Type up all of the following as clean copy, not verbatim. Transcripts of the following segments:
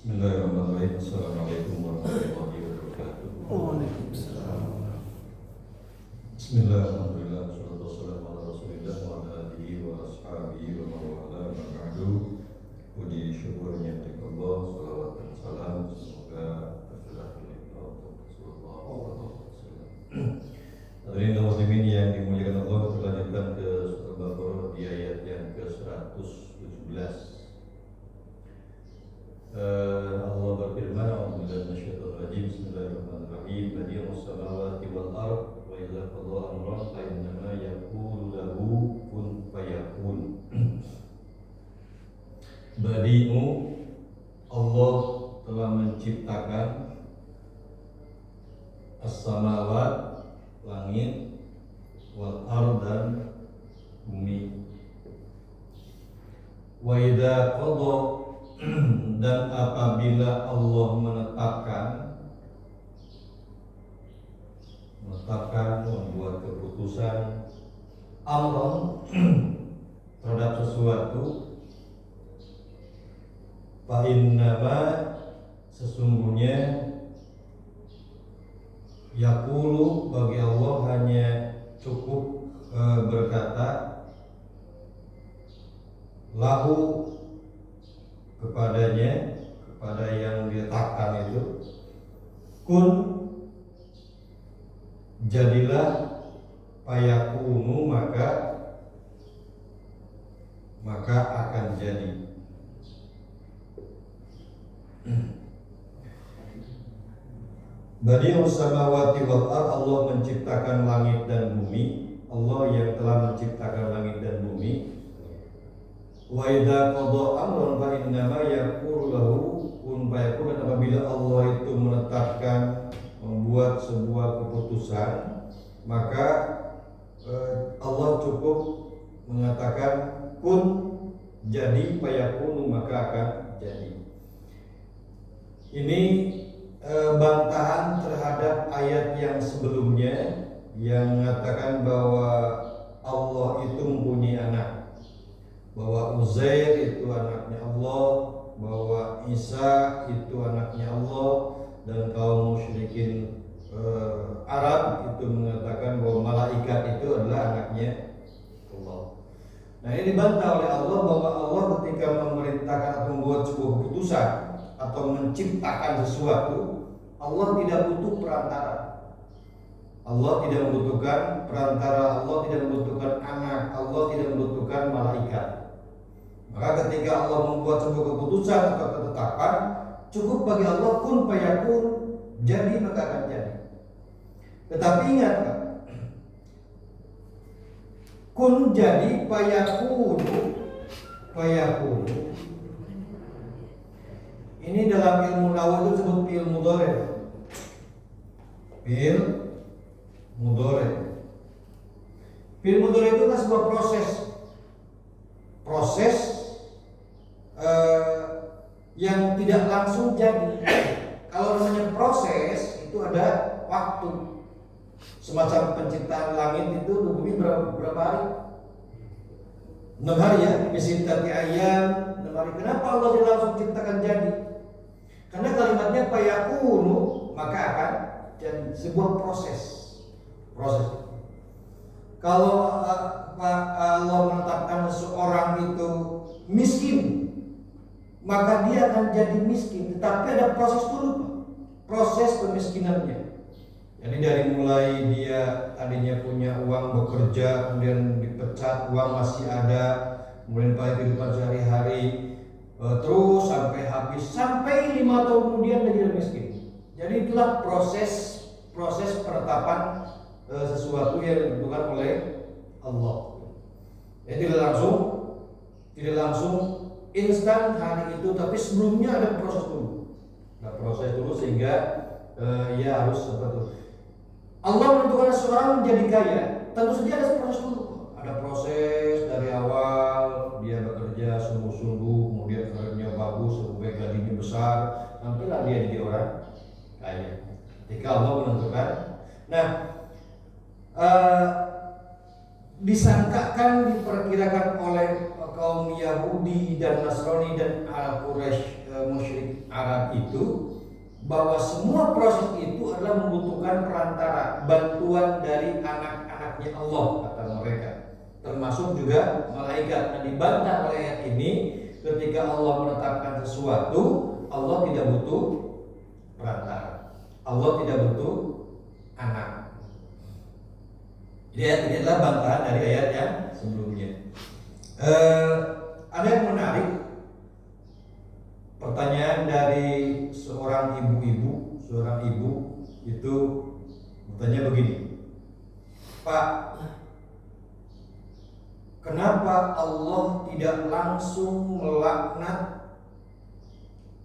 Bismillahirrahmanirrahim. Assalamualaikum warahmatullahi wabarakatuh. Waalaikumsalam. Bismillahirrahmanirrahim. Wassalatu wassalamu ala Rasulillah wa ala alihi wa ashabihi wa man wala, amma ba'du. Puji syukur nyata Allah, salawat dan salam semoga tercurah oleh Rasulullah sallallahu alaihi wasallam. Hadirin kaum muslimin yang dimuliakan Allah, kita lanjutkan ke surah Al-Baqarah di ayat yang ke-117. Allah berfirman, "A'udzubillahi minasyaitonir rajim. Bismillahirrahmanirrahim. Badi'us samawati wal ardh wa idza qada amran fa innama yaqulu lahu kun fayakun." Badi'u, Allah telah menciptakan as-samawat, langit, wal ardh, dan bumi. Wa idza qada, dan apabila Allah menetapkan, membuat keputusan amron terhadap sesuatu, fa innama, sesungguhnya, yaqulu, bagi Allah hanya cukup berkata, lahu, kepadanya, kepada yang diletakkan itu, kun, jadilah, fayakunu, maka akan jadi. Badi'us samawati wal ardh, Allah menciptakan langit dan bumi. Allah yang telah menciptakan langit dan bumi. Wa idza qada amran fa innama yaqulu lahu kun fayakun, dan apabila Allah itu menetapkan, membuat sebuah keputusan, maka Allah cukup mengatakan kun, jadi, fayakun, maka akan jadi. Ini bantahan terhadap ayat yang sebelumnya yang mengatakan bahwa Allah itu mempunyai anak, bahwa Uzair itu anaknya Allah, bahwa Isa itu anaknya Allah, dan kaum musyrikin Arab itu mengatakan bahwa malaikat itu adalah anaknya Allah. Nah, ini dibantah oleh Allah bahwa Allah ketika memerintahkan atau membuat sebuah keputusan atau menciptakan sesuatu, Allah tidak butuh perantara. Allah tidak membutuhkan perantara, Allah tidak membutuhkan anak, Allah tidak membutuhkan malaikat. Maka ketika Allah membuat sebuah keputusan atau ketetapan, cukup bagi Allah kun fayakun, jadi maka akan jadi. Tetapi ingat, kun jadi, fayakun. Ini dalam ilmu nahwu itu disebut fi'il mudhari. Fi'il mudhari. Fi'il mudhari itu adalah sebuah proses yang tidak langsung jadi. Kalau namanya proses itu ada waktu. Semacam penciptaan langit itu bumi berapa hari? 6 hari ya, bisittati ayyam, 6 hari. Kenapa Allah tidak langsung ciptakan jadi? Karena kalimatnya fayakunu, maka akan jadi, sebuah proses. Kalau Allah menetapkan seseorang itu miskin, maka dia akan jadi miskin. Tetapi ada proses dulu, proses pemiskinannya. Jadi dari mulai dia tadinya punya uang, bekerja, kemudian dipecat, uang masih ada, kemudian pada kehidupan sehari-hari, terus sampai habis, sampai 5 tahun kemudian dia jadi miskin. Jadi itulah proses penetapan sesuatu yang ditentukan oleh Allah. Jadi tidak langsung instan hari itu, tapi sebelumnya ada proses dulu sehingga ya harus seperti itu. Allah menentukan seseorang menjadi kaya, tentu saja ada proses dulu. Ada proses dari awal dia bekerja sungguh-sungguh, kemudian karirnya bagus, sampai gajinya besar, sampailah dia jadi orang kaya. Ketika Allah menentukan, nah disangkakan, diperkirakan oleh kaum Yahudi dan Nasrani dan Quraisy musyrik Arab itu, bahwa semua proses itu adalah membutuhkan perantara, bantuan dari anak-anaknya Allah, kata mereka, termasuk juga malaikat. Nah, dibantah oleh ayat ini, ketika Allah menetapkan sesuatu, Allah tidak butuh perantara, Allah tidak butuh anak. Jadi ayat ini adalah bantahan dari ayat yang sebelumnya. Ada yang menarik, pertanyaan dari seorang ibu itu bertanya begini, Pak, kenapa Allah tidak langsung melaknat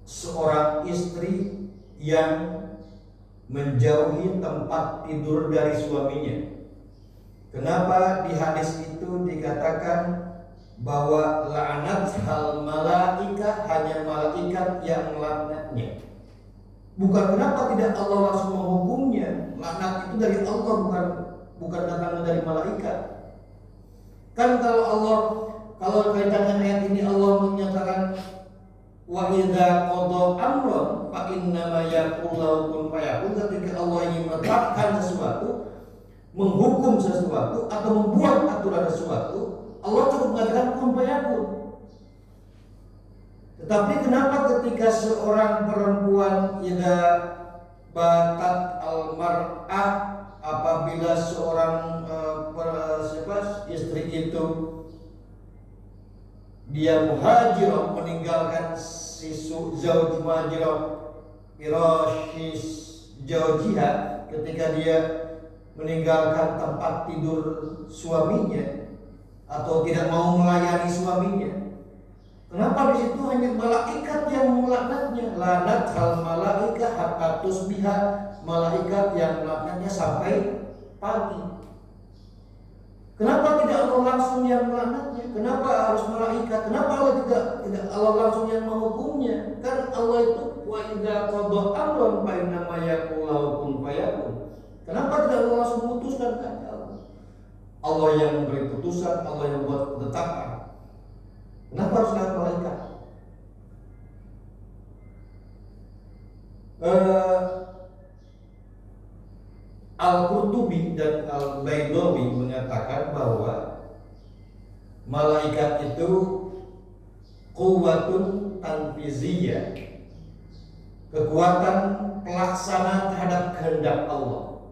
seorang istri yang menjauhi tempat tidur dari suaminya? Kenapa di hadis itu dikatakan bahwa la'anat hal malaika, hanya malaikat yang melaknatnya? Bukan kenapa tidak Allah langsung menghukumnya? Laknat itu dari Allah, bukan datangnya dari malaikat. Kan kalau kaitan ayat ini Allah menyatakan wa idza qada amran fa innama yaqulu lahu kun fayakun. Ketika Allah ingin menetapkan sesuatu, menghukum sesuatu atau membuat aturan sesuatu, Allah cukup mengatakan kun fayakun. Tetapi kenapa ketika seorang perempuan idza batat al-mar'ah, apabila seorang istri itu dia muhajirah, meninggalkan zauj muhajirah firashis zaujiha, ketika dia meninggalkan tempat tidur suaminya atau tidak mau melayani suaminya, kenapa di situ hanya malaikat yang melaknatnya? Lanat hal malaika hatta tusbiha, malaikat yang melaknatnya sampai pagi. Kenapa tidak Allah langsung yang melaknatnya? Kenapa harus malaikat? Kenapa Allah tidak Allah langsung yang menghukumnya? Kan Allah itu wa idza qada amran fa innama yaqulu kun fayakun. Kenapa tidak Allah langsung memutuskan? Allah yang memberi putusan, Allah yang buat ketetapan. Kenapa harus lewat malaikat? Al-Qurtubi dan Al-Baidawi mengatakan bahwa malaikat itu quwwatun tanfiziyah, kekuatan pelaksana terhadap kehendak Allah.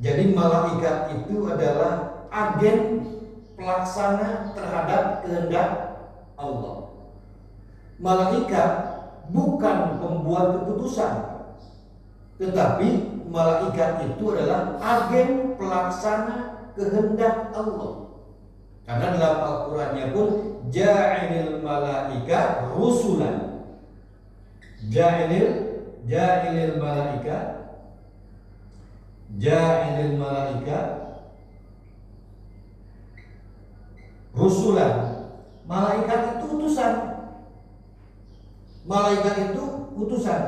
Jadi malaikat itu adalah agen pelaksana terhadap kehendak Allah. Malaikat bukan pembuat keputusan, tetapi malaikat itu adalah agen pelaksana kehendak Allah. Karena dalam Al-Qur'annya pun ja'ilil malaika rusulan. Ja'ilil malaika rusulan. Malaikat itu utusan. Malaikat itu utusan,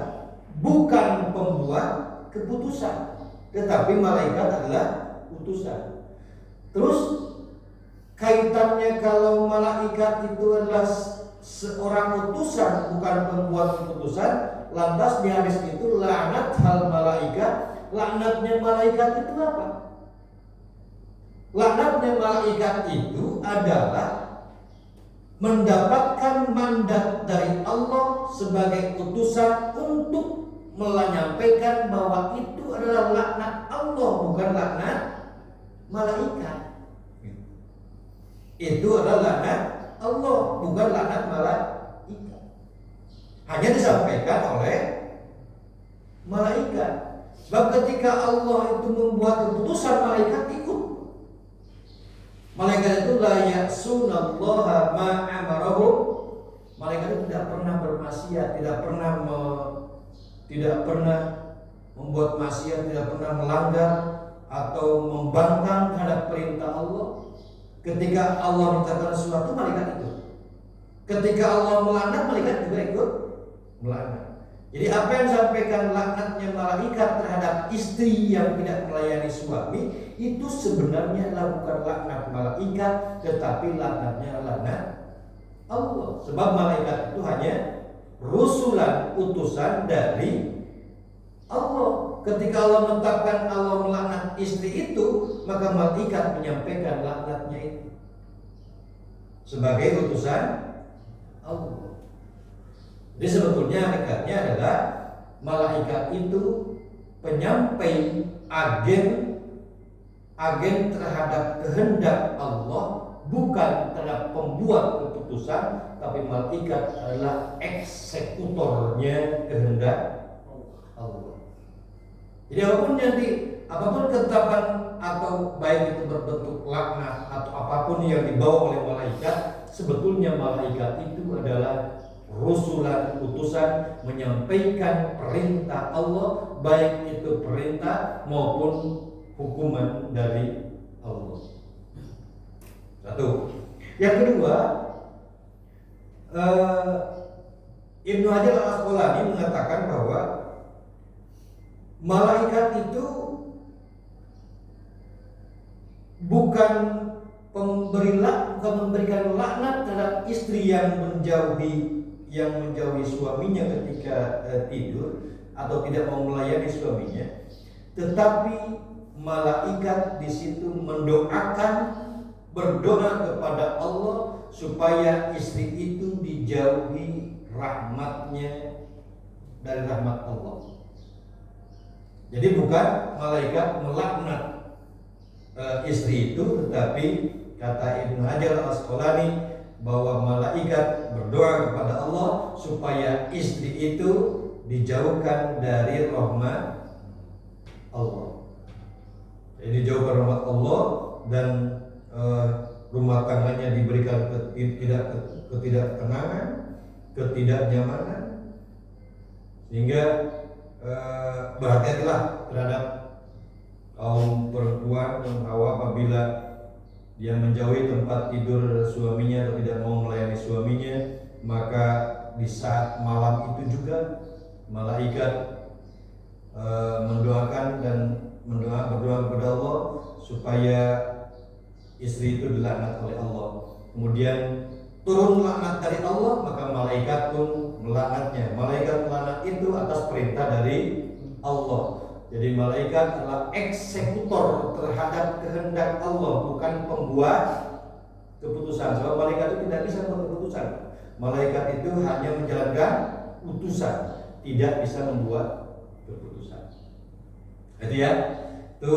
bukan pembuat keputusan, tetapi malaikat adalah utusan. Terus kaitannya kalau malaikat itu adalah seorang utusan, bukan pembuat keputusan, lantas di hadis itu laknat hal malaikat, laknatnya malaikat itu apa? Laknatnya malaikat itu adalah mendapatkan mandat dari Allah sebagai utusan untuk menyampaikan bahwa itu adalah laknat Allah, bukan laknat malaikat. Itu adalah laknat Allah, bukan laknat malaikat. Hanya disampaikan oleh malaikat. Sebab ketika Allah itu membuat keputusan, malaikat ikut. Malaikat itu la ya'sunallaha ma amarahum. Malaikat itu tidak pernah bermaksiat, tidak pernah membuat maksiat, tidak pernah melanggar atau membangkang terhadap perintah Allah. Ketika Allah menetapkan sesuatu, malaikat ikut. Ketika Allah melaknat, malaikat juga ikut melaknat. Jadi apa yang disampaikan laknatnya malaikat terhadap istri yang tidak melayani suami, itu sebenarnya adalah bukan laknat malaikat, tetapi laknatnya laknat Allah. Sebab malaikat itu hanya rusulan, utusan dari Allah. Ketika Allah menetapkan Allah melaknat istri itu, maka malaikat menyampaikan laknatnya itu sebagai utusan Allah. Jadi sebetulnya hakikatnya adalah malaikat itu penyampai agen terhadap kehendak Allah, bukan terhadap pembuat keputusan, tapi malaikat adalah eksekutornya kehendak Allah. Jadi apapun ketetapan atau baik itu berbentuk laknat atau apapun yang dibawa oleh malaikat, sebetulnya malaikat itu adalah rusulan, utusan menyampaikan perintah Allah, baik itu perintah maupun hukuman dari Allah. Satu. Yang kedua, Ibnu Hajar Al-Asqalani mengatakan bahwa malaikat itu bukan memberikan laknat terhadap istri yang menjauhi suaminya ketika tidur atau tidak mau melayani suaminya, tetapi malaikat di situ berdoa kepada Allah supaya istri itu dijauhi rahmatnya dari rahmat Allah. Jadi bukan malaikat melaknat istri itu, tetapi kata Ibnu Hajar Al-Asqalani bahwa malaikat berdoa kepada Allah supaya istri itu dijauhkan dari rahmat Allah. Jadi dijauhkan rahmat Allah dan rumah tangganya diberikan ketidaktenangan, ketidaknyamanan, sehingga berhati-hatilah terhadap kaum perempuan dan hawa apabila dia menjauhi tempat tidur suaminya atau tidak mau melayani suaminya, maka di saat malam itu juga malaikat mendoakan dan berdoa kepada Allah supaya istri itu dilaknat oleh Allah. Kemudian turun laknat dari Allah, maka malaikat pun melaknatnya. Malaikat melaknat itu atas perintah dari Allah. Jadi malaikat adalah eksekutor terhadap kehendak Allah, bukan pembuat keputusan. Sebab malaikat itu tidak bisa membuat keputusan. Malaikat itu hanya menjalankan utusan, tidak bisa membuat keputusan. Jadi ya, itu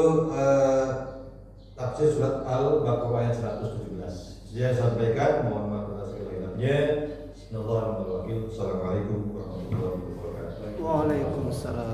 tafsir surat Al-Baqarah ayat 117. Saya sampaikan, mohon maaf atas segala hilangnya. Assalamualaikum warahmatullahi wabarakatuh. Waalaikumsalam.